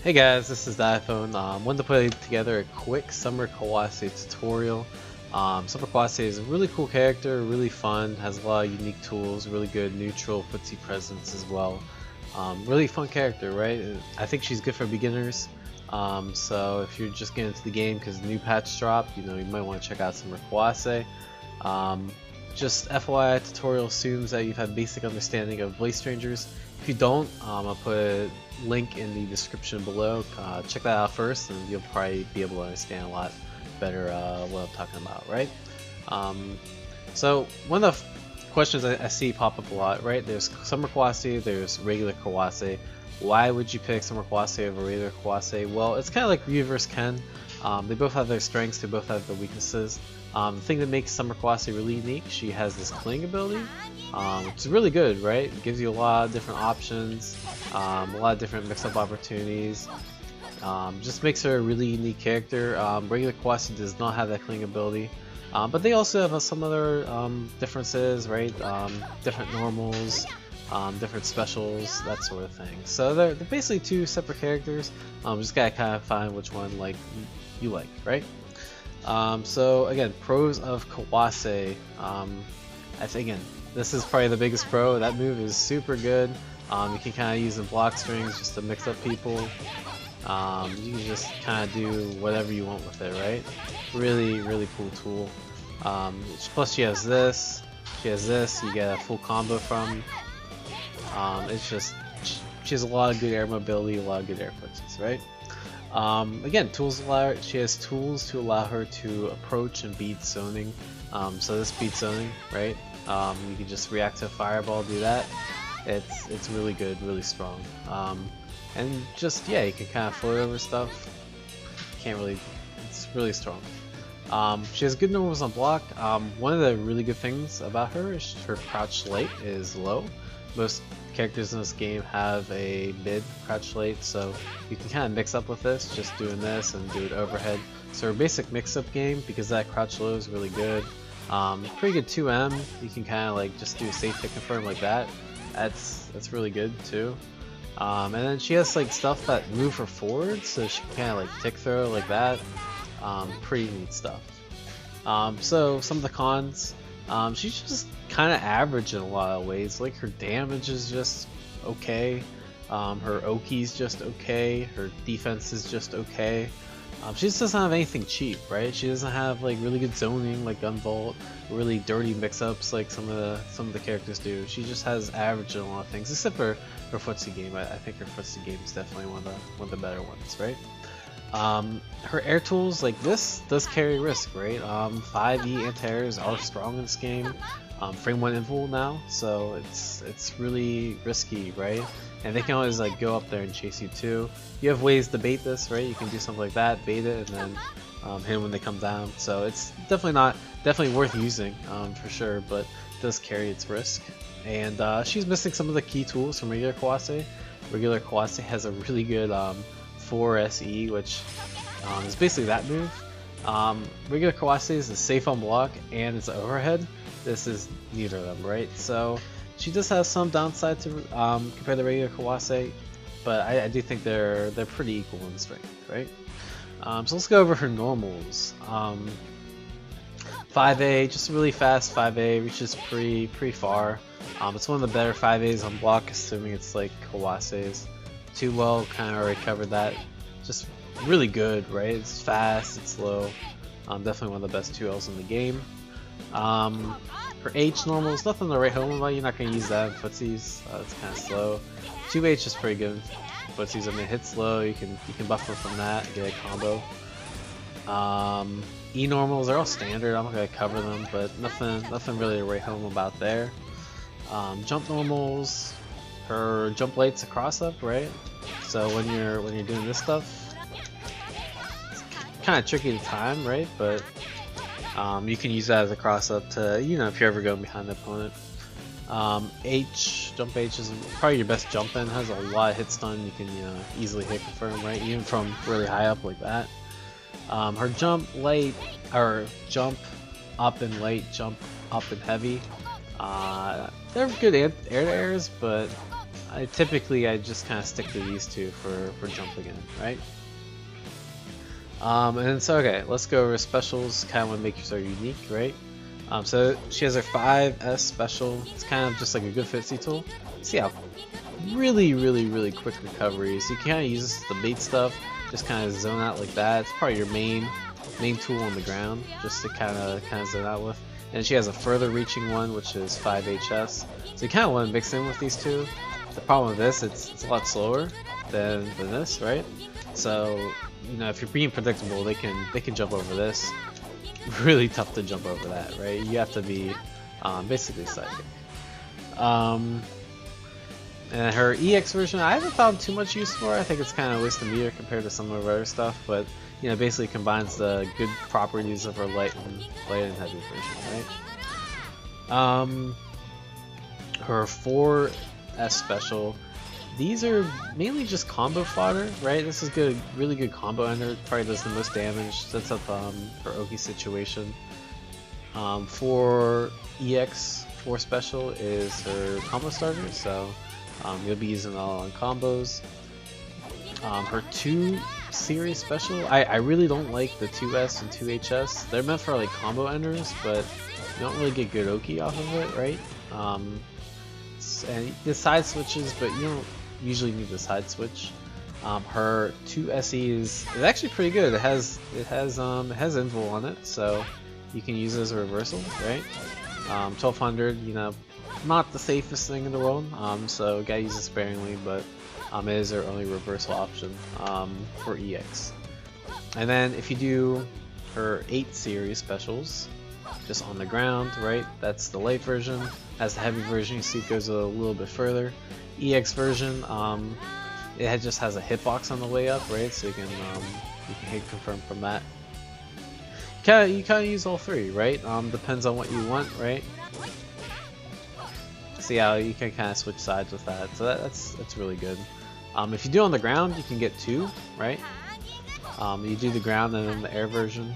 Hey guys, this is the iPhone. Wanted to put together a quick Summer Kawase tutorial. Summer Kawase is a really cool character, really fun, has a lot of unique tools, really good neutral footsie presence as well. Really fun character, right? I think she's good for beginners. So if you're just getting into the game because the new patch dropped, you might want to check out Summer Kawase. Just FYI, tutorial assumes that you've had basic understanding of Blade Strangers. If you don't, I'll put a link in the description below. Check that out first, and you'll probably be able to understand a lot better what I'm talking about, right? So one of the questions I see pop up a lot, right? There's Summer Kawase, there's regular Kawase. Why would you pick Summer Kawase over regular Kawase? Well, it's kind of like Ryu vs Ken. They both have their strengths, they both have their weaknesses. The thing that makes Summer Kawase really unique, she has this cling ability, which is really good, right? It gives you a lot of different options, a lot of different mix-up opportunities. Just makes her a really unique character. Regular Kawase does not have that cling ability, but they also have some other differences, right? Different normals, different specials, that sort of thing. So they're basically two separate characters. Just gotta kind of find which one you like, right? So again, pros of Kawase. I think again, this is probably the biggest pro. That move is super good. You can kind of use the block strings just to mix up people. You can just kind of do whatever you want with it, right? Really, really cool tool. Plus she has this. She has this. You get a full combo from. It's just she has a lot of good air mobility, a lot of good air footsies, right? Again, she has tools to allow her to approach and beat zoning. So this beats zoning, right? You can just react to a fireball, do that. It's really good, really strong. And just, yeah, you can kind of float over stuff. It's really strong. She has good normals on block. One of the really good things about her is her crouch light is low. Most characters in this game have a mid crouch light, so you can kind of mix up with this, just doing this and do it overhead. So her basic mix-up game, because that crouch low is really good. Pretty good 2M. You can kind of like just do a safe pick confirm like that. That's really good too. And then she has like stuff that move her forward, so she can kind of like tick throw like that. Pretty neat stuff. So some of the cons. She's just kind of average in a lot of ways. Like her damage is just okay. Her Oki's just okay. Her defense is just okay. She just doesn't have anything cheap, right? She doesn't have like really good zoning like Gunvolt, really dirty mix-ups like some of the characters do. She just has average in a lot of things, except for her footsie game. I think her footsie game is definitely one of the better ones, right? Her air tools like this does carry risk, right? 5E anti-airs are strong in this game. Frame 1 invul now, so it's really risky, right? And they can always like go up there and chase you too. You have ways to bait this, right? You can do something like that, bait it, and then hit them when they come down. So it's definitely worth using for sure, but it does carry its risk. And she's missing some of the key tools from regular Kawase. Regular Kawase has a really good 4SE, which is basically that move. Regular Kawase is safe on block and it's overhead. This is neither of them, right? So she does have some downside to compared to regular Kawase, but I do think they're pretty equal in strength, right? So let's go over her normals. 5A, just really fast 5A, reaches pretty far. It's one of the better 5As on block, assuming it's like Kawase's. Too well, kind of already covered that. Just really good, right? It's fast, it's slow. Definitely one of the best 2Ls in the game. For H normals, nothing to write home about. You're not going to use that in footsies. It's kind of slow. 2H is pretty good in footsies. I mean, it hits slow. You can buffer from that and get a combo. E normals are all standard. I'm not going to cover them, but nothing really to write home about there. Jump normals. Her jump light's a cross up, right? So when you're doing this stuff, it's kind of tricky to time, right? But you can use that as a cross up to, if you're ever going behind the opponent. Jump H is probably your best jump in. Has a lot of hit stun. You can easily hit confirm, right? Even from really high up like that. Her jump light or jump up and light, jump up and heavy. They're good air to airs, but typically I just kind of stick to these two for jumping in, right? And so okay, let's go over specials. Kind of want to make yourself unique, right? So she has her 5S special. It's kind of just like a good footsie tool. See how really quick recovery. So you kind of use this to bait stuff. Just kind of zone out like that. It's probably your main tool on the ground, just to kind of zone out with. And she has a further reaching one, which is 5HS. So you kind of want to mix in with these two. The problem with this, it's a lot slower than this, right? So you know, if you're being predictable, they can jump over this. Really tough to jump over that, right? You have to be basically psychic. And her EX version, I haven't found too much use for. I think it's kind of a waste of meter compared to some of her other stuff, but you know, basically combines the good properties of her light and heavy version, right? Her 4S special. These are mainly just combo fodder, right? This is good, really good combo ender. Probably does the most damage. Sets up her Oki situation. For EX 4 special is her combo starter, so you'll be using it all on combos. Her 2 series special, I really don't like the 2S and 2HS. They're meant for like combo enders, but you don't really get good Oki off of it, right? And the side switches, but you don't usually need the side switch. Her 2SE is actually pretty good. It has invul on it, so you can use it as a reversal, right? 1200, you know, not the safest thing in the world, so gotta use it sparingly, but it is their only reversal option for EX. And then if you do her 8 series specials, just on the ground, right? That's the light version. As the heavy version, you see it goes a little bit further. EX version, it just has a hitbox on the way up, right? So you can hit confirm from that. You kind of use all 3, right? Depends on what you want, right? See how you can kind of switch sides with that. So that's really good. If you do on the ground, you can get 2, right? You do the ground and then the air version.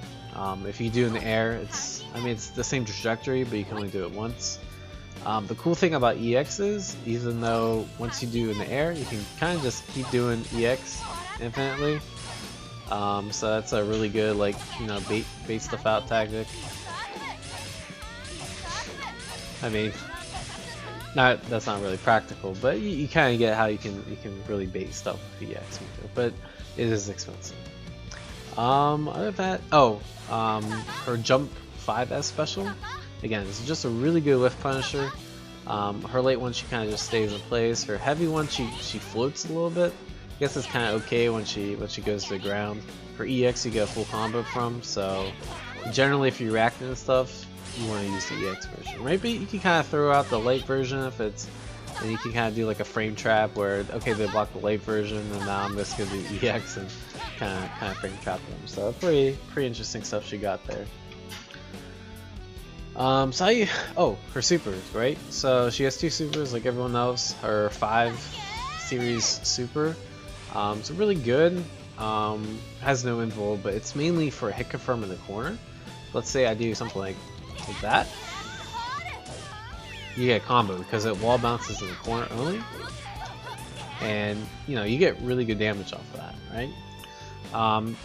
If you do in the air, it's the same trajectory, but you can only do it once. The cool thing about EX is, even though once you do in the air, you can kind of just keep doing EX infinitely. So that's a really good, like, you know, bait stuff out tactic. I mean, that's not really practical, but you kind of get how you can really bait stuff with EX meter, but it is expensive. Other than that, her Jump 5S special. Again, it's just a really good lift punisher. Her late one, she kind of just stays in place. Her heavy one, she floats a little bit. I guess it's kind of okay when she goes to the ground. Her EX, you get a full combo from. So generally, if you're reacting to stuff, you want to use the EX version, right? But you can kind of throw out the light version if it's, and you can kind of do like a frame trap where, okay, they block the light version, and now I'm just gonna do EX and kind of frame trap them. So pretty interesting stuff she got there. So her supers, right? So she has 2 supers like everyone else. Her 5 series super, it's really good. Has no invul, but it's mainly for a hit confirm in the corner. Let's say I do something like that. You get a combo because it wall bounces in the corner only, and you know, you get really good damage off of that, right?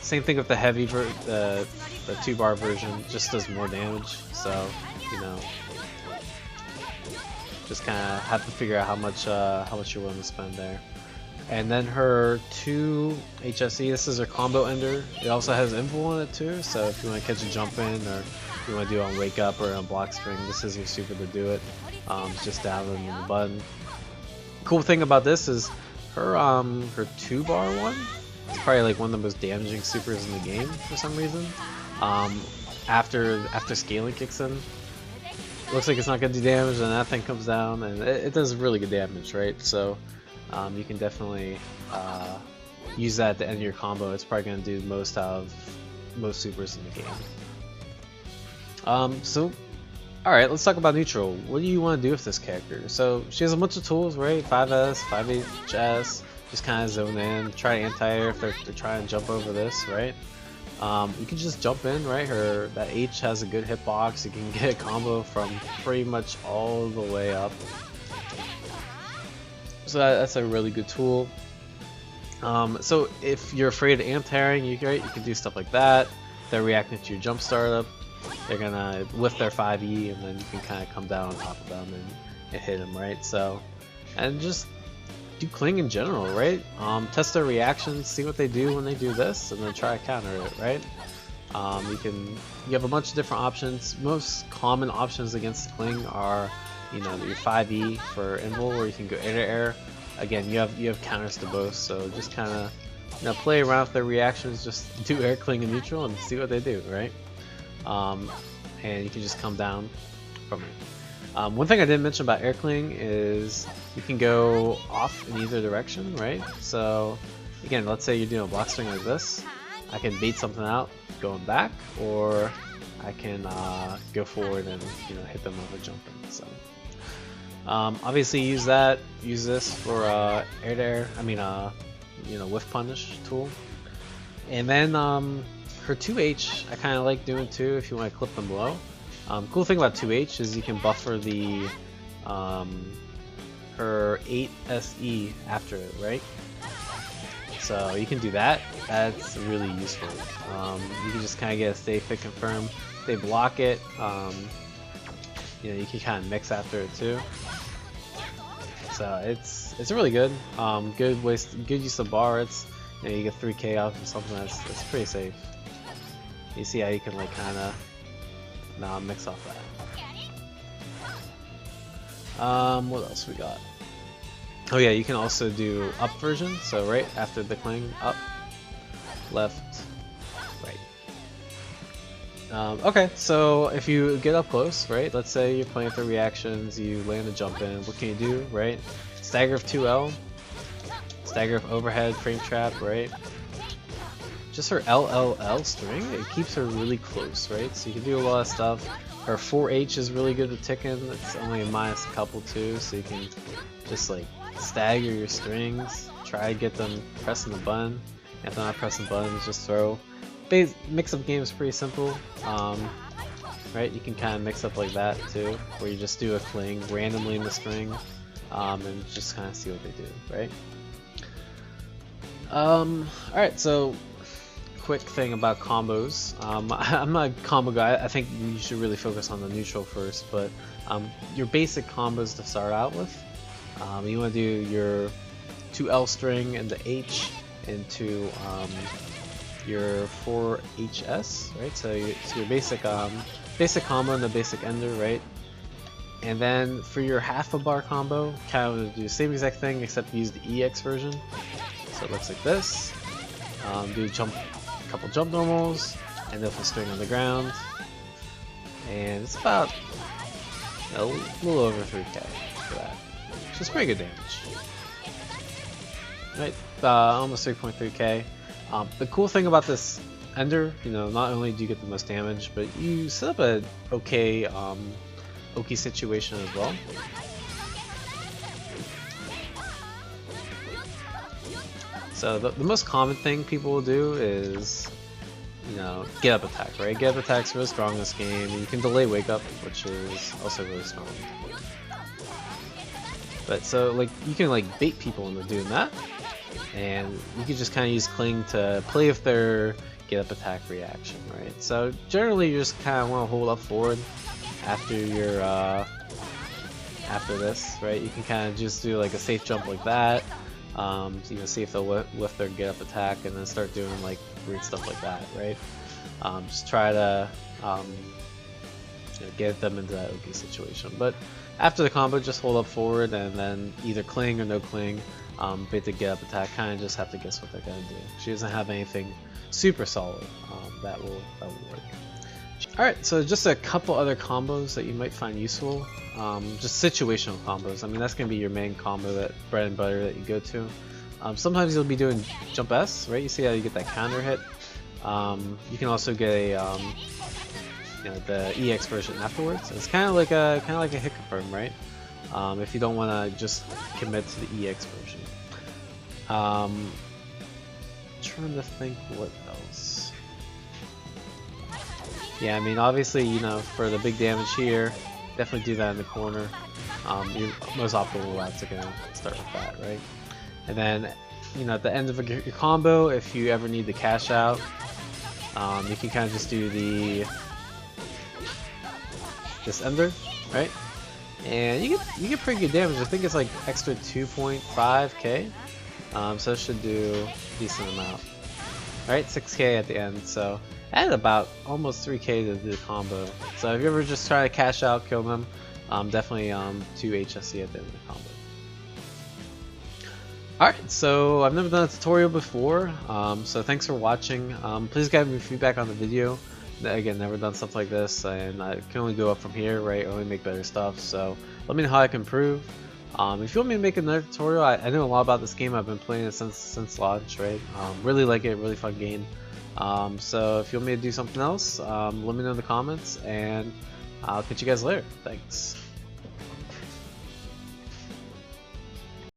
Same thing with the heavy the 2-bar version, just does more damage. So you know, just kind of have to figure out how much you're willing to spend there. And then her 2 HSE, this is her combo ender. It also has invul on it too, so if you want to catch a jump in, or if you want to do it on wake up or on block string, this is your super to do it. It's just downloading the button. Cool thing about this is her 2-bar one. It's probably like one of the most damaging supers in the game for some reason. After scaling kicks in, looks like it's not gonna do damage, and that thing comes down, and it does really good damage, right? So you can definitely use that at the end of your combo. It's probably gonna do most out of most supers in the game. So alright, let's talk about neutral. What do you want to do with this character? So she has a bunch of tools, right? 5S, 5HS, just kind of zone in, try anti-air if they're trying to jump over this, right? You can just jump in, right? That H has a good hitbox. You can get a combo from pretty much all the way up. So that's a really good tool. So if you're afraid of anti-airing, you can do stuff like that. They're reacting to your jump startup. They're gonna lift their 5E, and then you can kind of come down on top of them and hit them, right? So, and just do cling in general, right? Test their reactions, see what they do when they do this, and then try to counter it, right? You have a bunch of different options. Most common options against cling are, you know, your 5E for invul, where you can go air to air. Again, you have counters to both, so just kind of, you know, play around with their reactions. Just do air cling in neutral and see what they do, right? And you can just come down from it. One thing I didn't mention about air cling is you can go off in either direction, right? So again, let's say you're doing a block string like this. I can bait something out going back, or I can go forward and, you know, hit them with a jumping. So obviously use this for air to air. I mean, you know, whiff punish tool. And then her 2H I kind of like doing too if you want to clip them low. Cool thing about 2H is you can buffer the her 8SE after it, right? So you can do that. That's really useful. You can just kind of get a safe hit confirm. They block it. You know, you can kind of mix after it too. So it's really good. Good use of bar. It's, you know, you get 3K off or something. That's pretty safe. You see how you can like kind of mix off that. What else we got? Oh yeah, you can also do up version. So right after the cling, up, left, right. Okay, so if you get up close, right? Let's say you're playing with the reactions, you land a jump in. What can you do, right? Stagger of 2L, stagger of overhead, frame trap, right? Just her LLL string, it keeps her really close, right? So you can do a lot of stuff. Her 4H is really good with ticking. It's only a minus a couple too, so you can just like stagger your strings, try to get them pressing the button. If they're not pressing buttons, just throw. Mix-up game is pretty simple, right? You can kind of mix up like that too, where you just do a cling randomly in the string, and just kind of see what they do, right? Alright, so quick thing about combos. I'm not a combo guy. I think you should really focus on the neutral first, but your basic combos to start out with. You want to do your 2L string and the H into your 4HS, right? So your basic combo and the basic ender, right? And then for your half a bar combo, kind of do the same exact thing except use the EX version. So it looks like this. Do a couple jump normals, end up with a string on the ground, and it's about a little over 3K for that. So it's pretty good damage. Right, almost 3.3K. The cool thing about this ender, you know, not only do you get the most damage, but you set up a okay Oki situation as well. So the most common thing people will do is, you know, get up attack, right? Get up attack's really strong in this game, and you can delay wake up, which is also really strong. But so like you can like bait people into doing that, and you can just kind of use cling to play with their get up attack reaction, right? So generally you just kind of want to hold up forward after your after this, right? You can kind of just do like a safe jump like that. So you know, see if they'll lift their get up attack, and then start doing like weird stuff like that, right? Just try to you know, get them into that Oki situation. But after the combo, just hold up forward, and then either cling or no cling, bait the get up attack. Kind of just have to guess what they're gonna do. She doesn't have anything super solid that will work. Alright, so just a couple other combos that you might find useful. Just situational combos. I mean, that's going to be your main combo, that bread and butter that you go to. Sometimes you'll be doing Jump S, right? You see how you get that counter hit. You can also get a, you know, the EX version afterwards. It's kind of like a hit confirm, right? If you don't want to just commit to the EX version. Trying to think what else. Yeah, I mean, obviously, you know, for the big damage here, definitely do that in the corner. your most optimal routes are gonna start with that, right? And then, you know, at the end of your combo, if you ever need to cash out, you can kind of just do this ender, right? And you get pretty good damage. I think it's like extra 2.5k, so it should do a decent amount. Alright, 6k at the end, so add about almost 3k to do the combo. So if you ever just try to cash out, kill them, definitely 2 H.SE at the end of the combo. Alright, so I've never done a tutorial before, so thanks for watching. Please give me feedback on the video. Again, never done stuff like this, and I can only go up from here, right? Only make better stuff, so let me know how I can improve. If you want me to make another tutorial, I know a lot about this game. I've been playing it since launch, right? Really like it, really fun game. So if you want me to do something else, let me know in the comments, and I'll catch you guys later. Thanks.